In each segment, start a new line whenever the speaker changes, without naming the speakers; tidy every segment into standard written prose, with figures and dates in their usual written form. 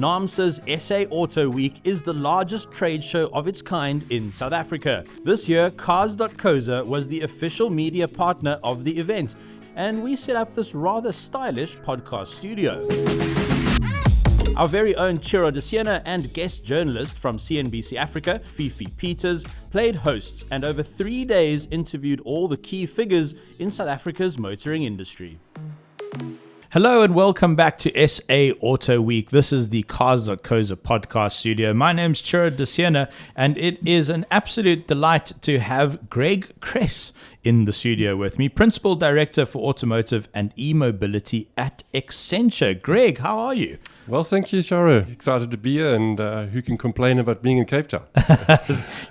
NAAMSA's SA Auto Week is the largest trade show of its kind in South Africa. This year, Cars.co.za was the official media partner of the event, and we set up this rather stylish podcast studio. Our very own Chiro de Siena and guest journalist from CNBC Africa, Fifi Peters, played hosts and over 3 days interviewed all the key figures in South Africa's motoring industry. Hello and welcome back to SA Auto Week. This is the Cars.co.za podcast studio. My name's Chiro de Siena, and it is an absolute delight to have Greg Cress in the studio with me, Principal Director for Automotive and eMobility at Accenture. Greg, how are you?
Well, thank you, Chiro. Excited to be here, and who can complain about being in Cape Town?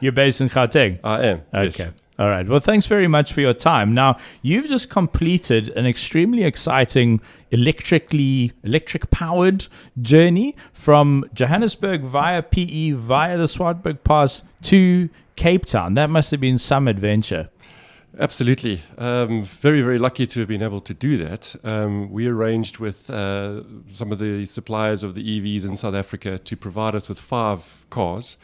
You're based in Gauteng?
I am,
Okay.
yes.
All right. Well, thanks very much for your time. Now, you've just completed an extremely exciting electric-powered journey from Johannesburg via PE, via the Swartberg Pass to Cape Town. That must have been some adventure.
Absolutely. Very, very lucky to have been able to do that. We arranged with some of the suppliers of the EVs in South Africa to provide us with 5 cars.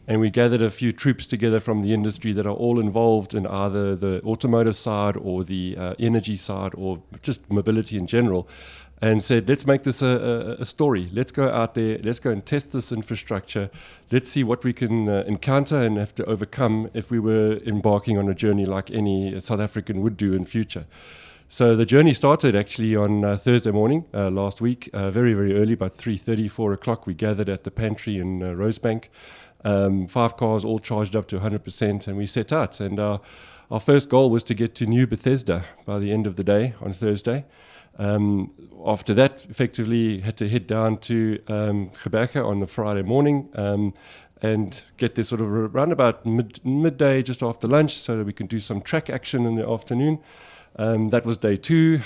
And we gathered a few troops together from the industry that are all involved in either the automotive side or the energy side or just mobility in general, and said, let's make this a story. Let's go out there. Let's go and test this infrastructure. Let's see what we can encounter and have to overcome if we were embarking on a journey like any South African would do in future. So the journey started actually on Thursday morning last week, very, very early, about 3:30, 4 o'clock. We gathered at the pantry in Rosebank. 5 cars all charged up to 100%, and we set out. And our first goal was to get to New Bethesda by the end of the day on Thursday. After that, effectively had to head down to Gqeberha on the Friday morning and get there sort of around about midday, just after lunch, so that we can do some track action in the afternoon. That was day 2.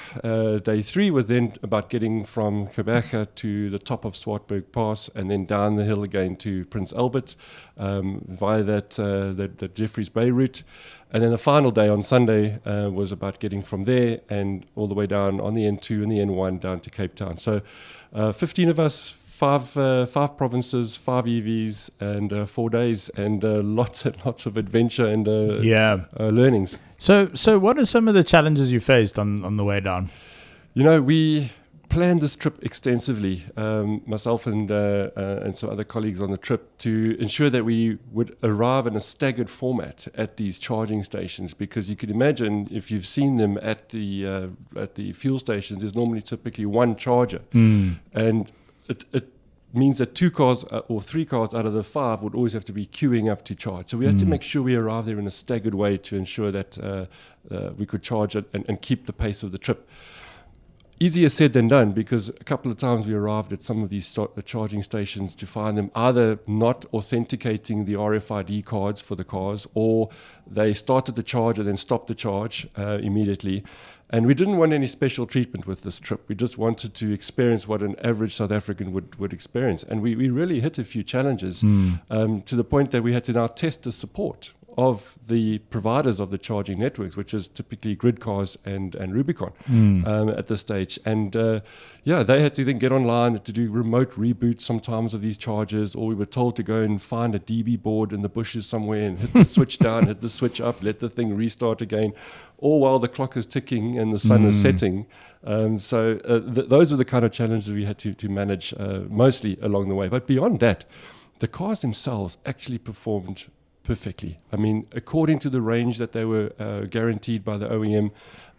Day 3 was then about getting from Gqeberha to the top of Swartberg Pass and then down the hill again to Prince Albert via that Jeffreys Bay route. And then the final day on Sunday was about getting from there and all the way down on the N2 and the N1 down to Cape Town. So 15 of us, 5 provinces, 5 EVs, and 4 days, and lots and lots of adventure and learnings.
So what are some of the challenges you faced on the way down?
You know, we planned this trip extensively, myself and some other colleagues on the trip, to ensure that we would arrive in a staggered format at these charging stations, because you could imagine if you've seen them at the fuel stations, there's normally typically one charger, and it means that 2 cars or 3 cars out of the 5 would always have to be queuing up to charge. So we had to make sure we arrived there in a staggered way to ensure that we could charge it and keep the pace of the trip. Easier said than done, because a couple of times we arrived at some of these charging stations to find them either not authenticating the RFID cards for the cars, or they started the charge and then stopped the charge immediately. And we didn't want any special treatment with this trip. We just wanted to experience what an average South African would experience. And we really hit a few challenges to the point that we had to now test the support of the providers of the charging networks, which is typically Gridcars and Rubicon at this stage. And they had to then get online to do remote reboots sometimes of these chargers, or we were told to go and find a DB board in the bushes somewhere and hit the switch down, hit the switch up, let the thing restart again, all while the clock is ticking and the sun is setting. Those are the kind of challenges we had to manage mostly along the way. But beyond that, the cars themselves actually performed perfectly. I mean, according to the range that they were guaranteed by the OEM,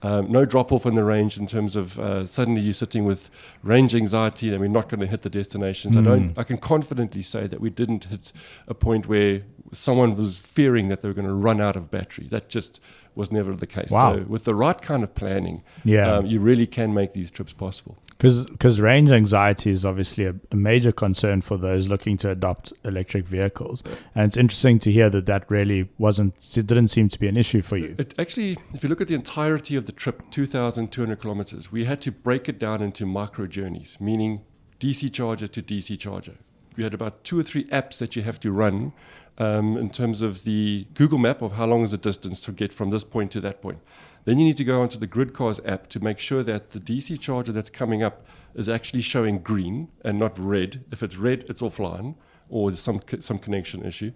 no drop off in the range in terms of suddenly you're sitting with range anxiety and we're not going to hit the destinations. I can confidently say that we didn't hit a point where someone was fearing that they were going to run out of battery. That just was never the case.
Wow.
So with the right kind of planning, you really can make these trips possible.
Because range anxiety is obviously a major concern for those looking to adopt electric vehicles. And it's interesting to hear that really didn't seem to be an issue for you.
It actually, if you look at the entirety of the trip, 2,200 kilometers, we had to break it down into micro journeys, meaning DC charger to DC charger. We had about 2 or 3 apps that you have to run in terms of the Google map of how long is the distance to get from this point to that point. Then you need to go onto the Grid Cars app to make sure that the DC charger that's coming up is actually showing green and not red. If it's red, it's offline or there's some connection issue.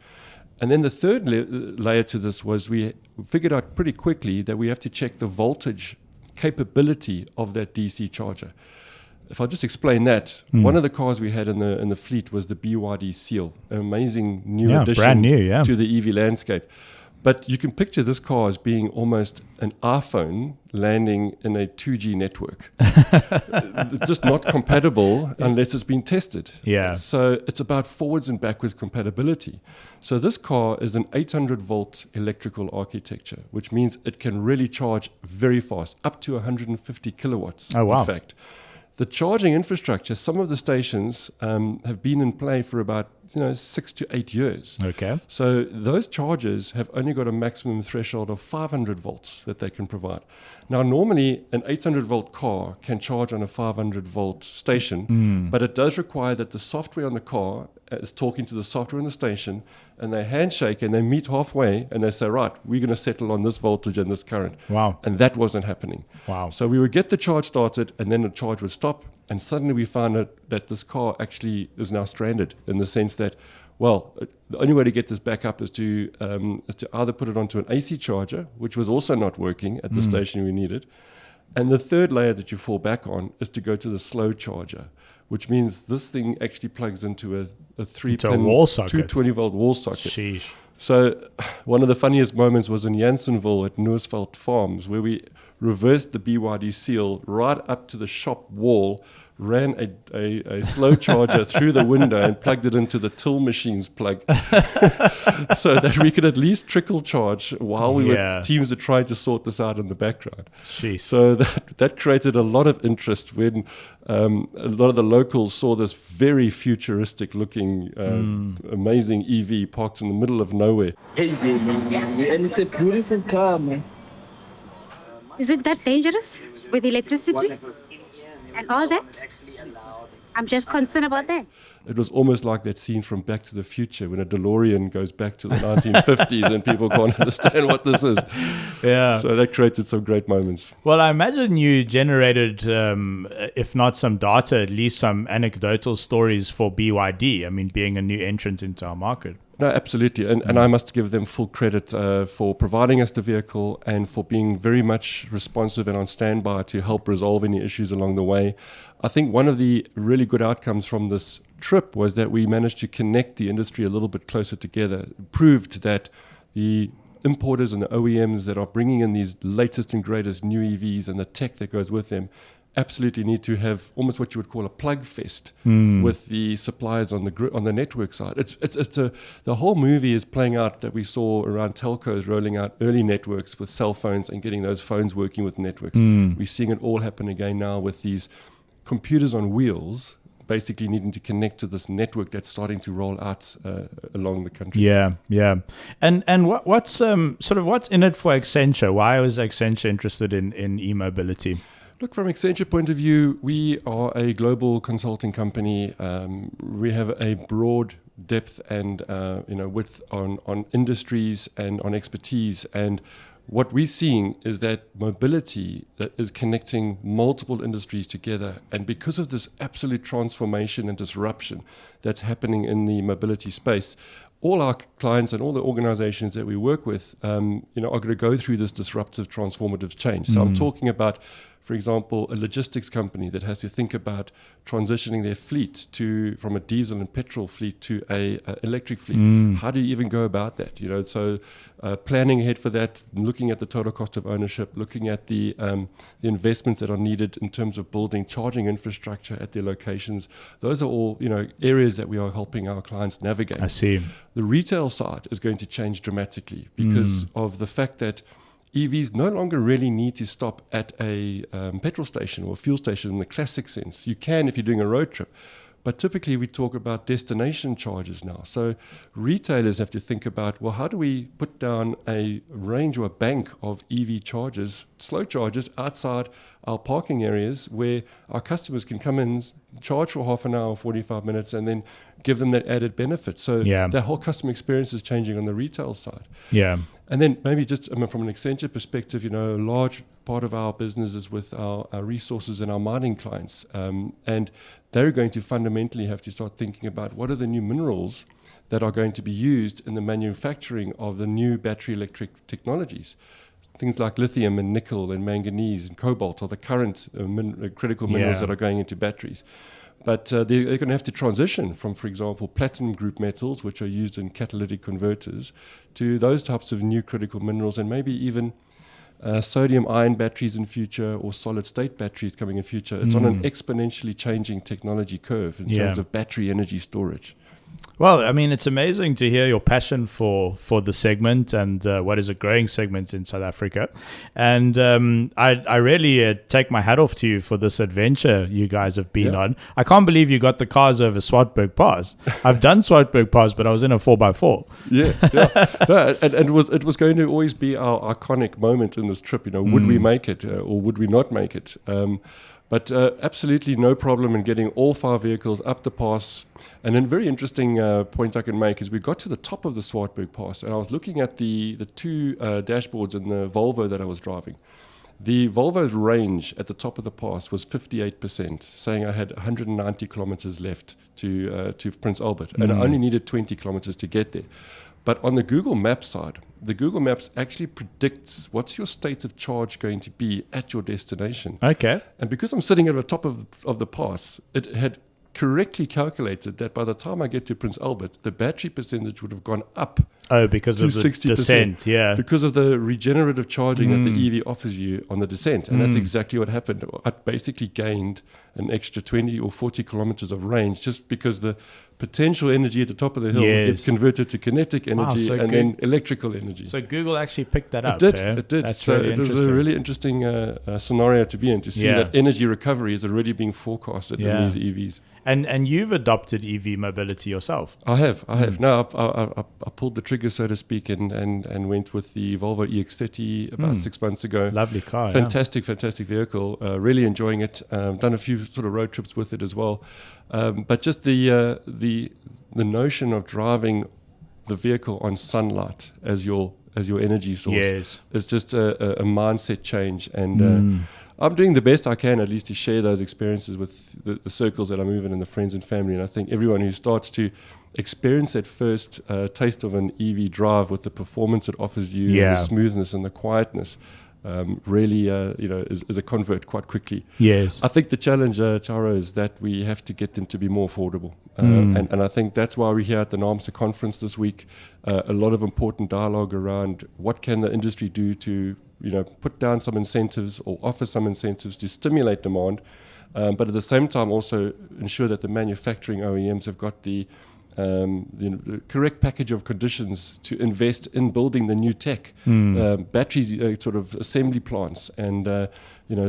And then the third layer to this was we figured out pretty quickly that we have to check the voltage capability of that DC charger. If I just explain that, one of the cars we had in the fleet was the BYD Seal, an amazing new addition
brand new,
to the EV landscape. But you can picture this car as being almost an iPhone landing in a 2G network. It's just not compatible unless it's been tested.
Yeah.
So it's about forwards and backwards compatibility. So this car is an 800-volt electrical architecture, which means it can really charge very fast, up to 150 kilowatts, in fact. The charging infrastructure, some of the stations have been in play for about 6 to 8 years.
Okay.
So those chargers have only got a maximum threshold of 500 volts that they can provide. Now, normally an 800-volt car can charge on a 500-volt station, but it does require that the software on the car is talking to the software in the station, and they handshake and they meet halfway and they say, right, we're going to settle on this voltage and this current.
Wow.
And that wasn't happening.
Wow.
So we would get the charge started and then the charge would stop, and suddenly we found out that this car actually is now stranded, in the sense that, well, the only way to get this back up is to either put it onto an AC charger, which was also not working at the station we needed. And the third layer that you fall back on is to go to the slow charger, which means this thing actually plugs into a 3-pin
wall socket.
220-volt wall socket.
Sheesh.
So one of the funniest moments was in Janssenville at Noosveld Farms, where we reversed the BYD Seal right up to the shop wall, ran a slow charger through the window and plugged it into the till machine's plug so that we could at least trickle charge while teams are trying to sort this out in the background.
Jeez.
So that created a lot of interest when a lot of the locals saw this very futuristic looking amazing EV parked in the middle of nowhere.
Hey baby, and it's a beautiful car, man.
Is it that dangerous with electricity and all that? I'm just concerned about that.
It was almost like that scene from Back to the Future when a DeLorean goes back to the 1950s and people can't understand what this is.
Yeah.
So that created some great moments.
Well, I imagine you generated, if not some data, at least some anecdotal stories for BYD. I mean, being a new entrant into our market.
No, absolutely. And I must give them full credit for providing us the vehicle and for being very much responsive and on standby to help resolve any issues along the way. I think one of the really good outcomes from this trip was that we managed to connect the industry a little bit closer together. It proved that the importers and the OEMs that are bringing in these latest and greatest new EVs and the tech that goes with them absolutely need to have almost what you would call a plug fest with the suppliers on the network side. The whole movie is playing out that we saw around telcos rolling out early networks with cell phones and getting those phones working with networks. We're seeing it all happen again now with these computers on wheels basically needing to connect to this network that's starting to roll out along the country.
Yeah. And what's what's in it for Accenture? Why was Accenture interested in eMobility?
Look, from Accenture point of view, we are a global consulting company. We have a broad depth and width on industries and on expertise. And what we're seeing is that mobility is connecting multiple industries together. And because of this absolute transformation and disruption that's happening in the mobility space, all our clients and all the organizations that we work with, are going to go through this disruptive, transformative change. So I'm talking about, for example, a logistics company that has to think about transitioning their fleet from a diesel and petrol fleet to a electric fleet. How do you even go about that? So planning ahead for that, looking at the total cost of ownership, looking at the investments that are needed in terms of building charging infrastructure at their locations. Those are all areas that we are helping our clients navigate.
I see.
The retail side is going to change dramatically because of the fact that EVs no longer really need to stop at a petrol station or fuel station in the classic sense. You can if you're doing a road trip, But typically we talk about destination charges now. So retailers have to think about, well, how do we put down a range or a bank of EV chargers, slow chargers outside our parking areas where our customers can come in, charge for half an hour, 45 minutes, and then give them that added benefit. So the whole customer experience is changing on the retail side.
Yeah.
And then maybe just from an Accenture perspective, a large part of our business is with our resources and our mining clients. And they're going to fundamentally have to start thinking about what are the new minerals that are going to be used in the manufacturing of the new battery electric technologies. Things like lithium and nickel and manganese and cobalt are the current critical minerals that are going into batteries. But they're going to have to transition from, for example, platinum group metals, which are used in catalytic converters, to those types of new critical minerals, and maybe even sodium-ion batteries in future, or solid-state batteries coming in future. It's on an exponentially changing technology curve in terms of battery energy storage.
Well, I mean, it's amazing to hear your passion for the segment and what is a growing segment in South Africa. And I really take my hat off to you for this adventure you guys have been on. I can't believe you got the cars over Swartberg Pass. I've done Swartberg Pass, but I was in a 4x4.
And it was going to always be our iconic moment in this trip. Would we make it or would we not make it? But absolutely no problem in getting all 5 vehicles up the pass. And a very interesting point I can make is we got to the top of the Swartberg Pass, and I was looking at the 2 dashboards in the Volvo that I was driving. The Volvo's range at the top of the pass was 58%, saying I had 190 kilometers left to Prince Albert, and I only needed 20 kilometers to get there. But on the Google Maps side, the Google Maps actually predicts what's your state of charge going to be at your destination.
Okay.
And because I'm sitting at the top of the pass, it had correctly calculated that by the time I get to Prince Albert, the battery percentage would have gone up.
Because of the 60%, descent,
because of the regenerative charging that the EV offers you on the descent. And that's exactly what happened. I basically gained an extra 20 or 40 kilometers of range just because the potential energy at the top of the hill gets converted to kinetic energy then electrical energy.
So Google actually picked that up.
It did.
That's
so
really
it was a really interesting scenario to be in, to see that energy recovery is already being forecasted in these EVs.
And you've adopted EV mobility yourself.
I have. No, I pulled the trigger, so to speak, and went with the Volvo EX30 about 6 months ago.
Lovely car.
Fantastic vehicle. Really enjoying it. Done a few sort of road trips with it as well. But just the notion of driving the vehicle on sunlight as your energy source is just a mindset change. And I'm doing the best I can, at least, to share those experiences with the circles that I move in and the friends and family. And I think everyone who starts to experience that first taste of an EV drive with the performance it offers you, the smoothness and the quietness, really is a convert quite quickly.
Yes.
I think the challenge, Charo, is that we have to get them to be more affordable. And I think that's why we're here at the NAMSA conference this week. A lot of important dialogue around what can the industry do to put down some incentives or offer some incentives to stimulate demand, but at the same time also ensure that the manufacturing OEMs have got the correct package of conditions to invest in building the new tech, battery sort of assembly plants, and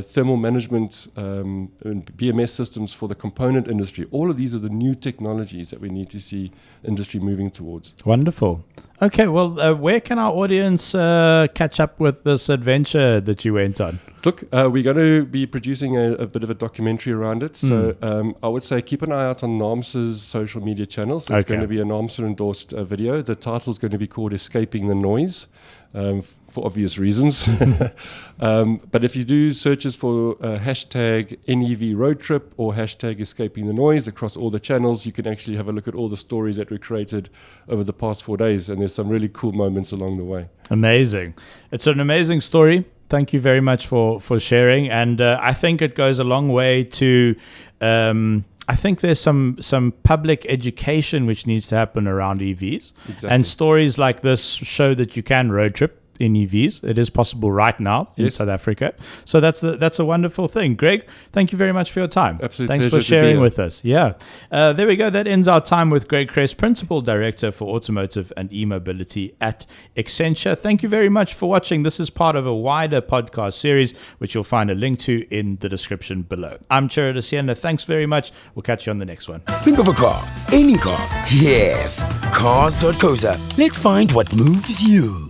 thermal management and BMS systems for the component industry. All of these are the new technologies that we need to see industry moving towards.
Wonderful. Okay, well, where can our audience catch up with this adventure that you went on?
Look, we're going to be producing a bit of a documentary around it. So I would say keep an eye out on NAMSA's social media channels. It's going to be a NAMSA-endorsed video. The title is going to be called Escaping the Noise, for obvious reasons. But if you do searches for hashtag NEV road trip or hashtag escaping the noise across all the channels, you can actually have a look at all the stories that were created over the past 4 days. And there's some really cool moments along the way. Amazing.
It's an amazing story. Thank you very much for sharing. And I think it goes a long way to... I think there's some public education which needs to happen around EVs. Exactly. And stories like this show that you can road trip in EVs. It is possible right now in
Yes.
South Africa. So that's a wonderful thing. Greg, thank you very much for your time.
Absolute
Thanks for
pleasure to be
sharing
here.
with us. Yeah. There we go. That ends our time with Greg Cress, Principal Director for Automotive and eMobility at Accenture. Thank you very much for watching. This is part of a wider podcast series, which you'll find a link to in the description below. I'm Chero de Siena. Thanks very much. We'll catch you on the next one.
Think of a car, any car. Yes, Cars.co.za. Let's find what moves you.